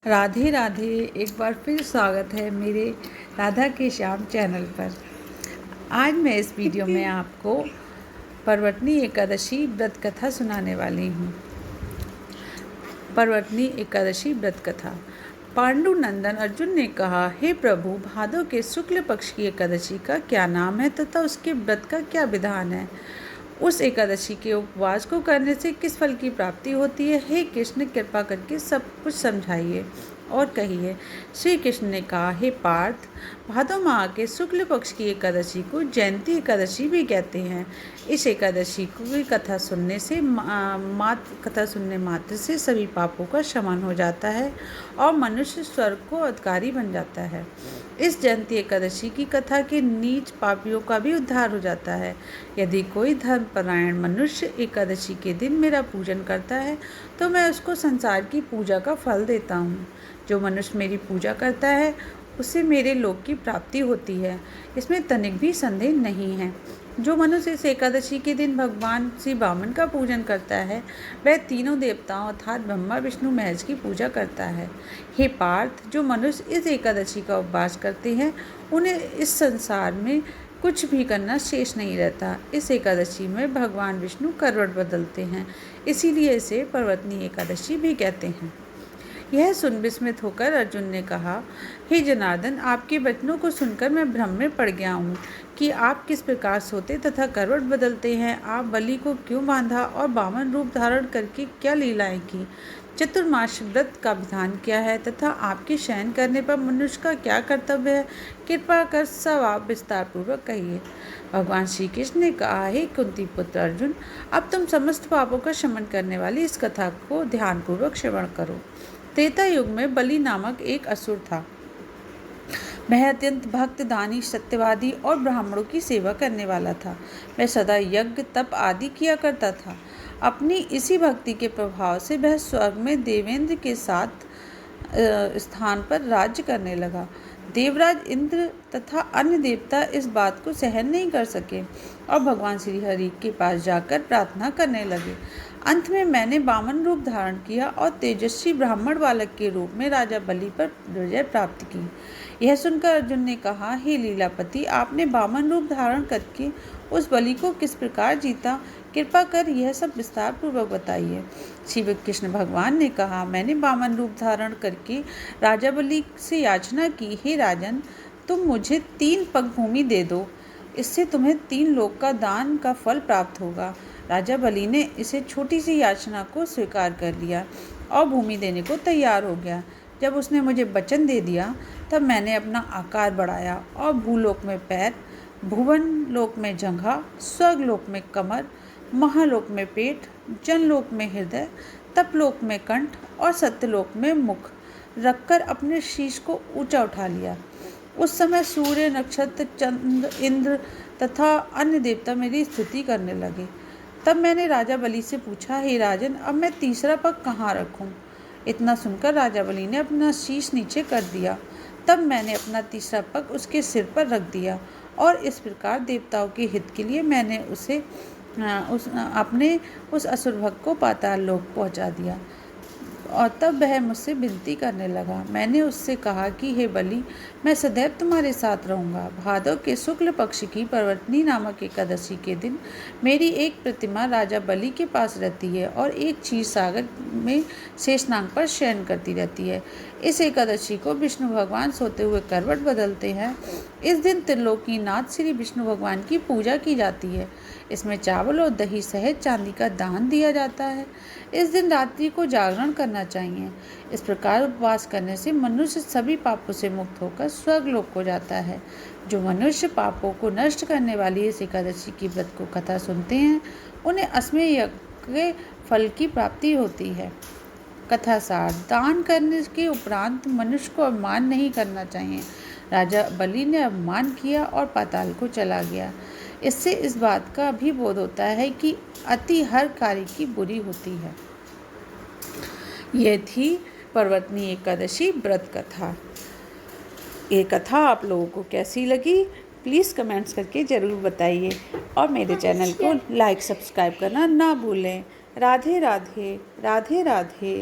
राधे राधे। एक बार फिर स्वागत है मेरे राधा के श्याम चैनल पर। आज मैं इस वीडियो में आपको परवतनी एकादशी व्रत कथा सुनाने वाली हूँ। परवतनी एकादशी व्रत कथा। पांडुनंदन अर्जुन ने कहा, हे प्रभु, भादव के शुक्ल पक्ष की एकादशी का क्या नाम है तथा उसके व्रत का क्या विधान है? उस एकादशी के उपवास को करने से किस फल की प्राप्ति होती है? हे कृष्ण, कृपा करके सब कुछ समझाइए और कहिए। श्री कृष्ण ने कहा, हे पार्थ, भादव माह के शुक्ल पक्ष की एकादशी को जयंती एकादशी भी कहते हैं। इस एकादशी की कथा सुनने मात्र से सभी पापों का शमन हो जाता है और मनुष्य स्वर्ग को अधिकारी बन जाता है। इस जयंती एकादशी की कथा के नीच पापियों का भी उद्धार हो जाता है। यदि कोई धर्मपरायण मनुष्य एकादशी के दिन मेरा पूजन करता है तो मैं उसको संसार की पूजा का फल देता हूँ। जो मनुष्य मेरी पूजा करता है उसे मेरे लोक की प्राप्ति होती है, इसमें तनिक भी संदेह नहीं है। जो मनुष्य इस एकादशी के दिन भगवान श्री वामन का पूजन करता है वह तीनों देवताओं अर्थात ब्रह्मा विष्णु महेश की पूजा करता है। हे पार्थ, जो मनुष्य इस एकादशी का उपवास करते हैं उन्हें इस संसार में कुछ भी करना शेष नहीं रहता। इस एकादशी में भगवान विष्णु करवट बदलते हैं, इसीलिए इसे परवतनी एकादशी भी कहते हैं। यह सुन विस्मित होकर अर्जुन ने कहा, हे जनार्दन, आपके वचनों को सुनकर मैं भ्रम में पड़ गया हूँ कि आप किस प्रकार सोते तथा करवट बदलते हैं। आप बलि को क्यों बांधा और वामन रूप धारण करके क्या लीलाएं की? चतुर्मास व्रत का विधान क्या है तथा आपके शयन करने पर मनुष्य का क्या कर्तव्य है? कृपा कर सब आप विस्तार पूर्वक कहिए। भगवान श्री कृष्ण ने कहा, हे कुंती पुत्र अर्जुन, अब तुम समस्त पापों का शमन करने वाली इस कथा को ध्यानपूर्वक श्रवण करो। त्रेता युग में बलि नामक एक असुर था। वह अत्यंत भक्त, दानी, सत्यवादी और ब्राह्मणों की सेवा करने वाला था। वह सदा यज्ञ, तप आदि किया करता था। अपनी इसी भक्ति के प्रभाव से वह स्वर्ग में देवेंद्र के साथ स्थान पर राज्य करने लगा। देवराज इंद्र तथा अन्य देवता इस बात को सहन नहीं कर सके और भगवान श्री हरि के पास जाकर प्रार्थना करने लगे। अंत में मैंने वामन रूप धारण किया और तेजस्वी ब्राह्मण बालक के रूप में राजा बलि पर विजय प्राप्त की। यह सुनकर अर्जुन ने कहा, हे लीलापति, आपने वामन रूप धारण करके उस बलि को किस प्रकार जीता? कृपा कर यह सब विस्तार पूर्वक बताइए। श्री कृष्ण भगवान ने कहा, मैंने वामन रूप धारण करके राजा बलि से याचना की, हे राजन, तुम मुझे 3 पग भूमि दे दो, इससे तुम्हें 3 लोक का दान का फल प्राप्त होगा। राजा बलि ने इसे छोटी सी याचना को स्वीकार कर लिया और भूमि देने को तैयार हो गया। जब उसने मुझे वचन दे दिया तब मैंने अपना आकार बढ़ाया और भूलोक में पैर, भुवन लोक में जंघा, स्वर्गलोक में कमर, महालोक में पेट, जनलोक में हृदय, तपलोक में कंठ और सत्यलोक में मुख रखकर अपने शीश को ऊंचा उठा लिया। उस समय सूर्य, नक्षत्र, चंद्र, इंद्र तथा अन्य देवता मेरी स्तुति करने लगे। तब मैंने राजा बलि से पूछा, हे राजन, अब मैं तीसरा पग कहाँ रखूं? इतना सुनकर राजा बलि ने अपना शीश नीचे कर दिया। तब मैंने अपना तीसरा पग उसके सिर पर रख दिया और इस प्रकार देवताओं के हित के लिए मैंने अपने उस असुर भक्त को पाताल लोक पहुँचा दिया। और तब वह मुझसे विनती करने लगा। मैंने उससे कहा कि हे बलि, मैं सदैव तुम्हारे साथ रहूँगा। भादव के शुक्ल पक्ष की परवतनी नामक एकादशी के दिन मेरी एक प्रतिमा राजा बलि के पास रहती है और एक क्षीर सागर में शेषनाग पर शयन करती रहती है। इस एकादशी को विष्णु भगवान सोते हुए करवट बदलते हैं। इस दिन त्रिलोकीनाथ श्री विष्णु भगवान की पूजा की जाती है। इसमें चावल और दही सहित चांदी का दान दिया जाता है। इस दिन रात्रि को जागरण करना चाहिए। इस प्रकार उपवास करने से मनुष्य सभी पापों से मुक्त होकर स्वर्गलोक को जाता है। जो मनुष्य पापों को नष्ट करने वाली इस एकादशी की व्रत को कथा सुनते हैं उन्हें अश्वमेध यज्ञ के फल की प्राप्ति होती है। कथा सार: दान करने के उपरांत मनुष्य को अपमान नहीं करना चाहिए। राजा बलि ने अपमान किया और पाताल को चला गया। इससे इस बात का भी बोध होता है कि अति हर कार्य की बुरी होती है। यह थी परवतनी एकादशी व्रत कथा। ये कथा आप लोगों को कैसी लगी प्लीज़ कमेंट्स करके ज़रूर बताइए और मेरे चैनल को लाइक सब्सक्राइब करना ना भूलें। राधे राधे, राधे राधे।